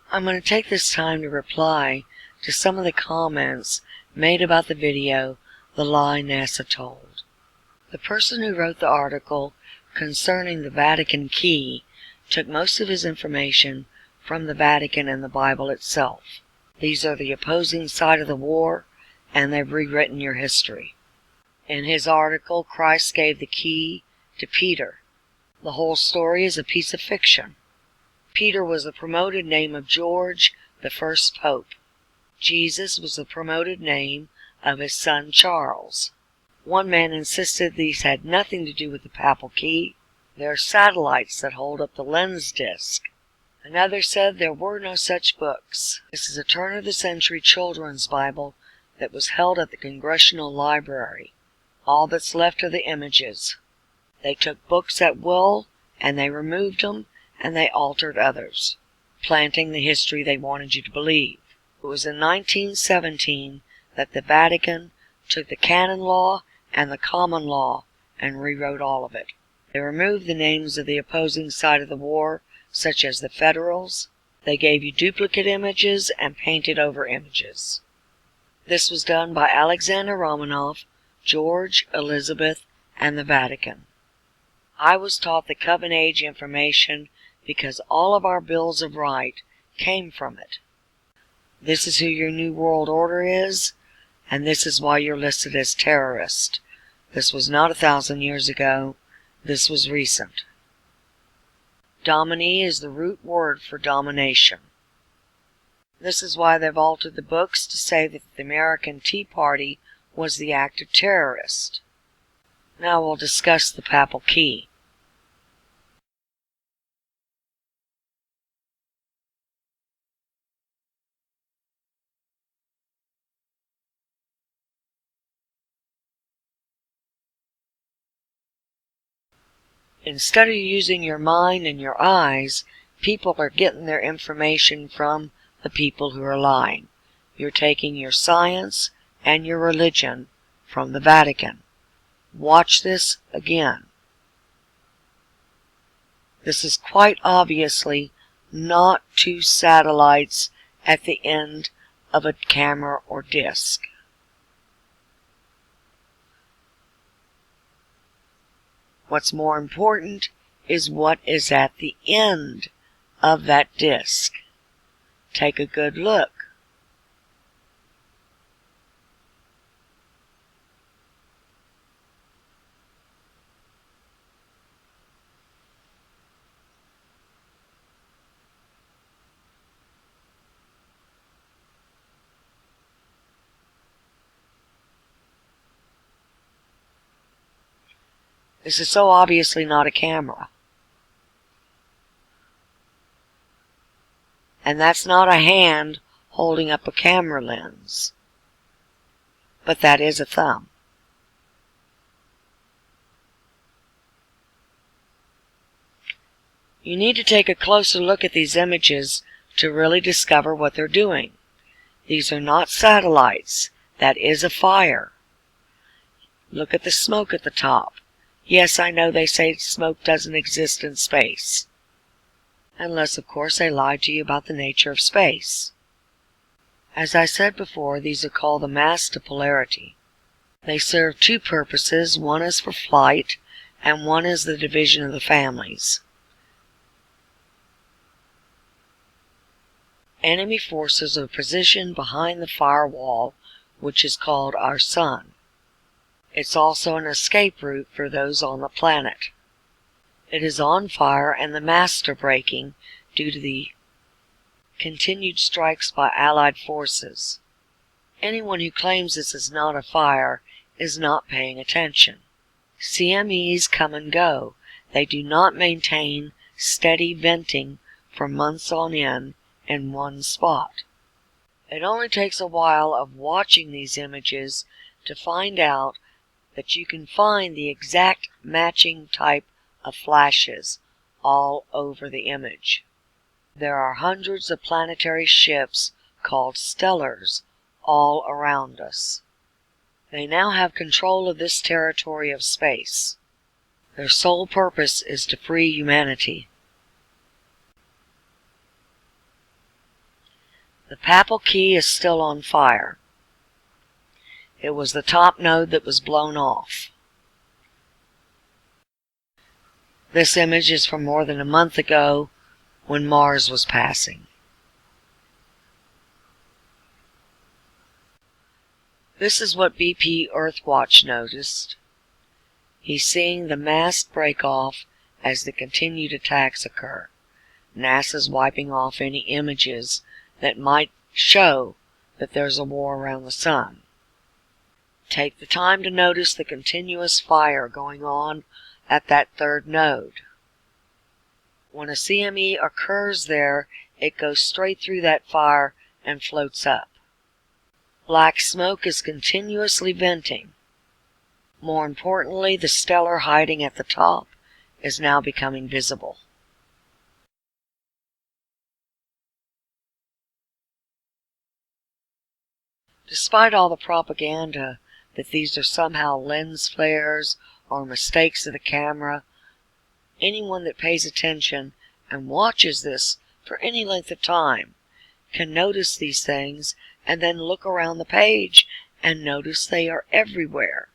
I'm going to take this time to reply to some of the comments made about the video, The Lie NASA Told. The person who wrote the article concerning the Vatican Key took most of his information from the Vatican and the Bible itself. These are the opposing side of the war, and they've rewritten your history. In his article, Christ gave the key to Peter. The whole story is a piece of fiction. Peter was the promoted name of George, the first pope. Jesus was the promoted name of his son Charles. One man insisted these had nothing to do with the Papal Key. They're satellites that hold up the lens disc. Another said there were no such books. This is a turn-of-the-century children's Bible that was held at the Congressional Library. All that's left are the images. They took books at will, and they removed them, and they altered others, planting the history they wanted you to believe. It was in 1917 that the Vatican took the canon law and the common law and rewrote all of it. They removed the names of the opposing side of the war, such as the Federals. They gave you duplicate images and painted over images. This was done by Alexander Romanov, George, Elizabeth, and the Vatican. I was taught the Coven Age information because all of our bills of right came from it. This is who your New World Order is, and this is why you're listed as terrorist. This was not 1,000 years ago. This was recent. Dominee is the root word for domination. This is why they've altered the books to say that the American Tea Party was the active terrorist. Now we'll discuss the Papal Key. Instead of using your mind and your eyes, people are getting their information from the people who are lying. You're taking your science and your religion from the Vatican. Watch this again. This is quite obviously not two satellites at the end of a camera or disc. What's more important is what is at the end of that disc. Take a good look. This is so obviously not a camera. And that's not a hand holding up a camera lens. But that is a thumb. You need to take a closer look at these images to really discover what they're doing. These are not satellites. That is a fire. Look at the smoke at the top. Yes, I know they say smoke doesn't exist in space. Unless, of course, they lied to you about the nature of space. As I said before, these are called the mass to polarity. They serve two purposes. One is for flight, and one is the division of the families. Enemy forces are positioned behind the firewall, which is called our sun. It's also an escape route for those on the planet. It is on fire and the masts are breaking due to the continued strikes by Allied forces. Anyone who claims this is not a fire is not paying attention. CMEs come and go. They do not maintain steady venting for months on end in one spot. It only takes a while of watching these images to find out that you can find the exact matching type of flashes all over the image. There are hundreds of planetary ships called stellars all around us. They now have control of this territory of space. Their sole purpose is to free humanity. The Papal Key is still on fire. It was the top node that was blown off. This image is from more than a month ago when Mars was passing. This is what BP Earthwatch noticed. He's seeing the masked break off as the continued attacks occur. NASA's wiping off any images that might show that there's a war around the sun. Take the time to notice the continuous fire going on at that third node. When a CME occurs there, it goes straight through that fire and floats up. Black smoke is continuously venting. More importantly, the stellar hiding at the top is now becoming visible. Despite all the propaganda that these are somehow lens flares or mistakes of the camera, anyone that pays attention and watches this for any length of time can notice these things and then look around the page and notice they are everywhere.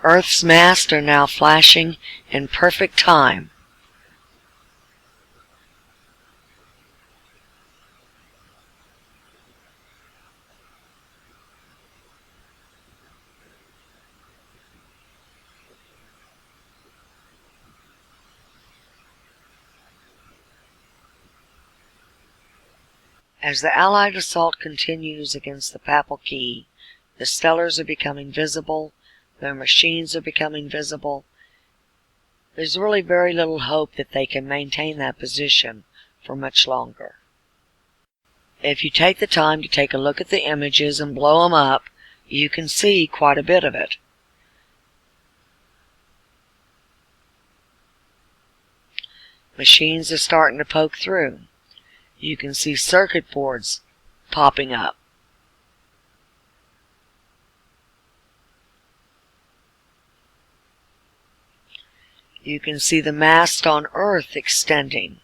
Earth's masts are now flashing in perfect time. As the Allied assault continues against the Papal Key, the stellars are becoming visible, their machines are becoming visible. There's really very little hope that they can maintain that position for much longer. If you take the time to take a look at the images and blow them up, you can see quite a bit of it. Machines are starting to poke through. You can see circuit boards popping up. You can see the mast on Earth extending.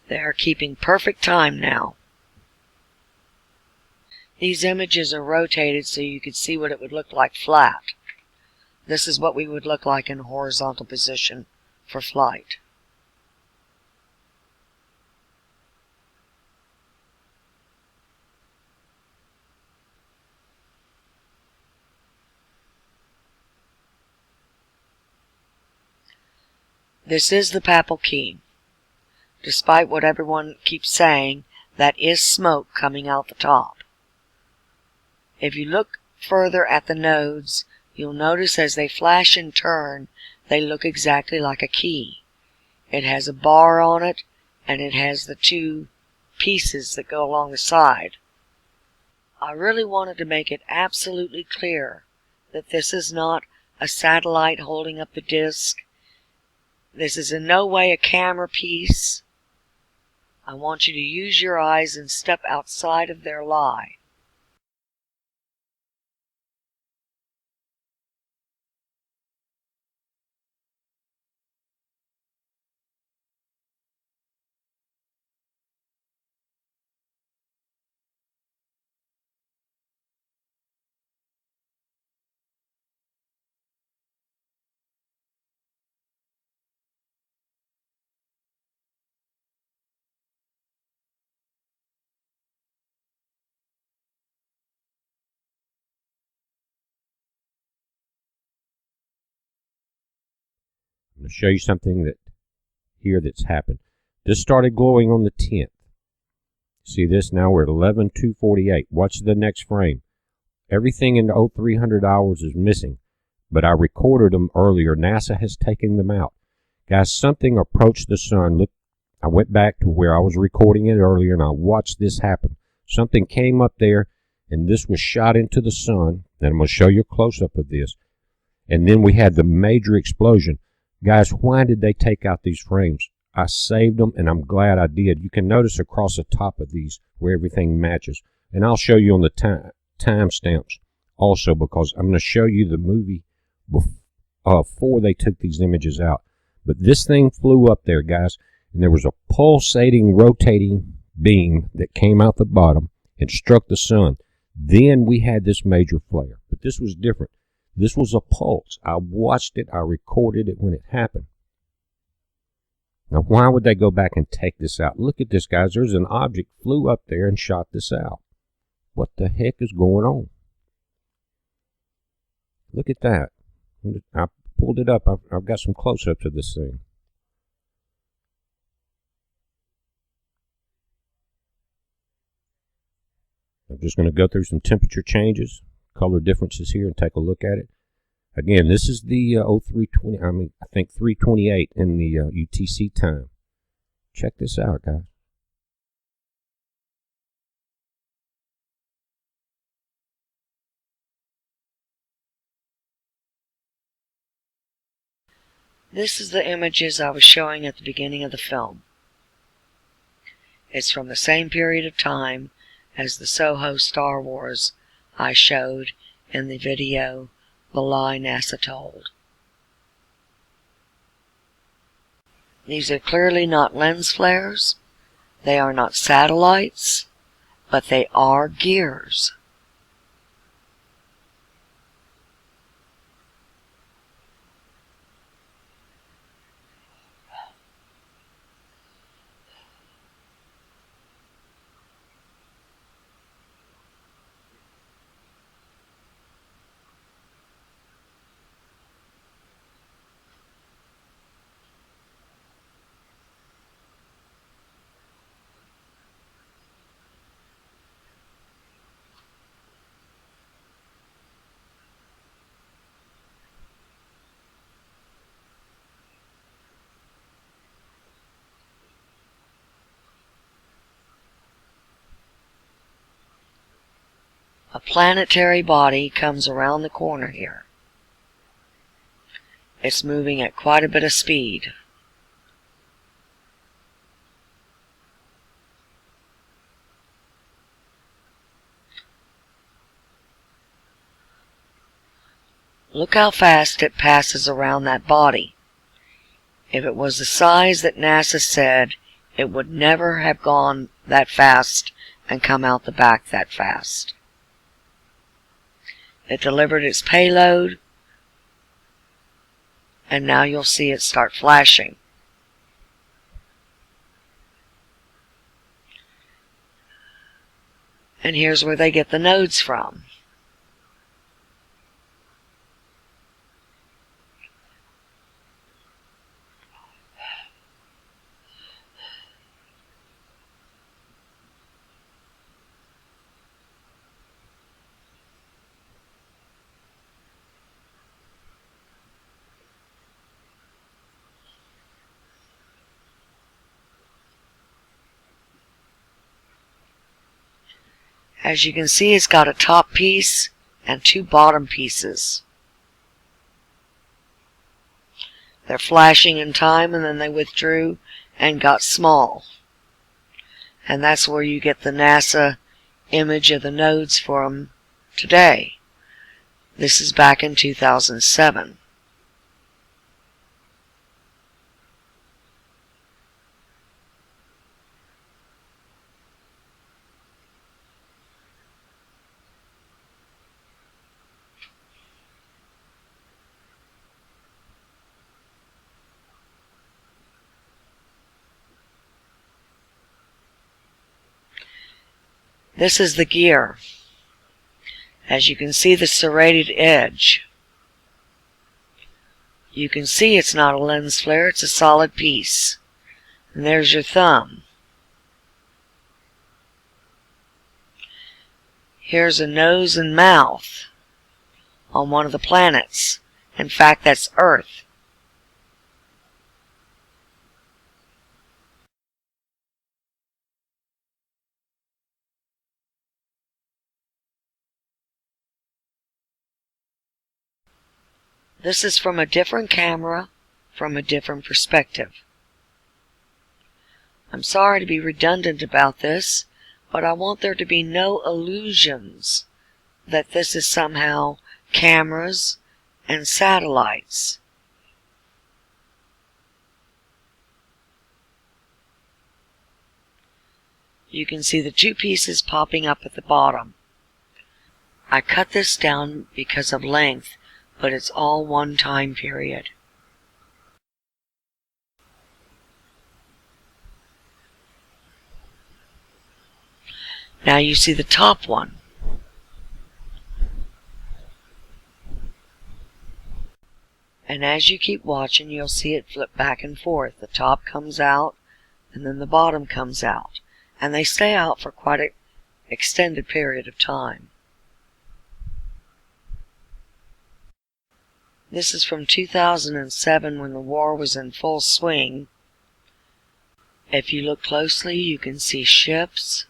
They are keeping perfect time now. These images are rotated so you can see what it would look like flat. This is what we would look like in a horizontal position for flight. This is the Papal Key. Despite what everyone keeps saying, that is smoke coming out the top. If you look further at the nodes, you'll notice as they flash and turn, they look exactly like a key. It has a bar on it, and it has the two pieces that go along the side. I really wanted to make it absolutely clear that this is not a satellite holding up the disk. This is in no way a camera piece. I want you to use your eyes and step outside of their lie. I'm going to show you something that's happened. This started glowing on the 10th. See this? Now we're at 11:248. Watch the next frame. Everything in the 0300 hours is missing, but I recorded them earlier. NASA has taken them out. Guys, something approached the sun. Look, I went back to where I was recording it earlier, and I watched this happen. Something came up there, and this was shot into the sun. And I'm going to show you a close-up of this. And then we had the major explosion. Guys, why did they take out these frames? I saved them, and I'm glad I did. You can notice across the top of these where everything matches. And I'll show you on the time stamps also, because I'm going to show you the movie before they took these images out. But this thing flew up there, guys, and there was a pulsating, rotating beam that came out the bottom and struck the sun. Then we had this major flare. But this was different. This was a pulse. I watched it. I recorded it when it happened. Now, why would they go back and take this out? Look at this, guys. There's an object flew up there and shot this out. What the heck is going on? Look at that. I pulled it up. I've got some close-ups of this thing. I'm just going to go through some temperature changes, color differences here, and take a look at it. Again, this is the 0320, I think 328 in the UTC time. Check this out, guys. This is the images I was showing at the beginning of the film. It's from the same period of time as the Soho Star Wars I showed in the video The Lie NASA Told. These are clearly not lens flares, they are not satellites, but they are gears. A planetary body comes around the corner here. It's moving at quite a bit of speed. Look how fast it passes around that body. If it was the size that NASA said, it would never have gone that fast and come out the back that fast. It delivered its payload, and now you'll see it start flashing. And here's where they get the nodes from. As you can see, it's got a top piece and two bottom pieces. They're flashing in time, and then they withdrew and got small. And that's where you get the NASA image of the nodes from today. This is back in 2007. This is the gear. As you can see, the serrated edge. You can see it's not a lens flare, it's a solid piece. And there's your thumb. Here's a nose and mouth on one of the planets. In fact, that's Earth. This is from a different camera, from a different perspective. I'm sorry to be redundant about this, but I want there to be no illusions that this is somehow cameras and satellites. you can see the two pieces popping up at the bottom. I cut this down because of length, but it's all one time period. Now you see the top one. And as you keep watching, you'll see it flip back and forth. The top comes out, and then the bottom comes out. And they stay out for quite an extended period of time. This is from 2007 when the war was in full swing. If you look closely, you can see ships,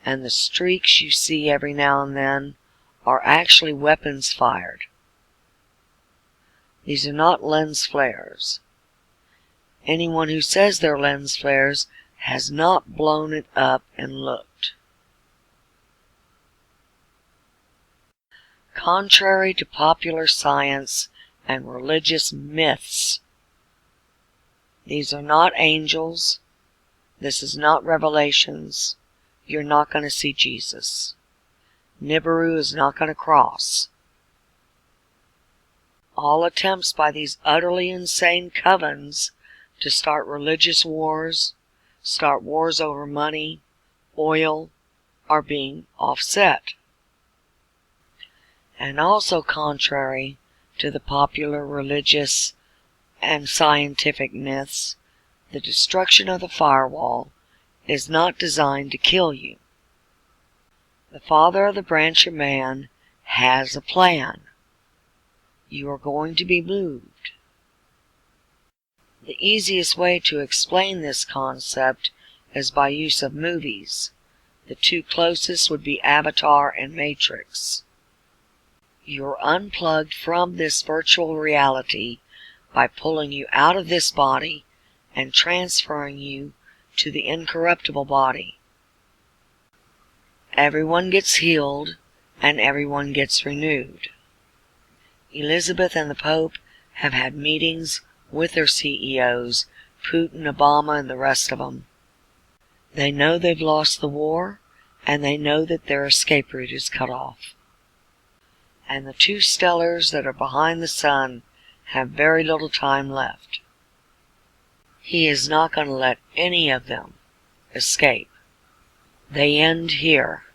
and the streaks you see every now and then are actually weapons fired. These are not lens flares. Anyone who says they're lens flares has not blown it up and looked. Contrary to popular science and religious myths, these are not angels. This is not Revelations. You're not going to see Jesus. Nibiru is not going to cross. All attempts by these utterly insane covens to start religious wars, start wars over money, oil, are being offset. And also contrary to the popular religious and scientific myths, the destruction of the firewall is not designed to kill you. The Father of the Branch of Man has a plan. You are going to be moved. The easiest way to explain this concept is by use of movies. The two closest would be Avatar and Matrix. You're unplugged from this virtual reality by pulling you out of this body and transferring you to the incorruptible body. Everyone gets healed and everyone gets renewed. Elizabeth and the Pope have had meetings with their CEOs, Putin, Obama, and the rest of them. They know they've lost the war, and they know that their escape route is cut off. And the two stellars that are behind the sun have very little time left. He is not going to let any of them escape. They end here.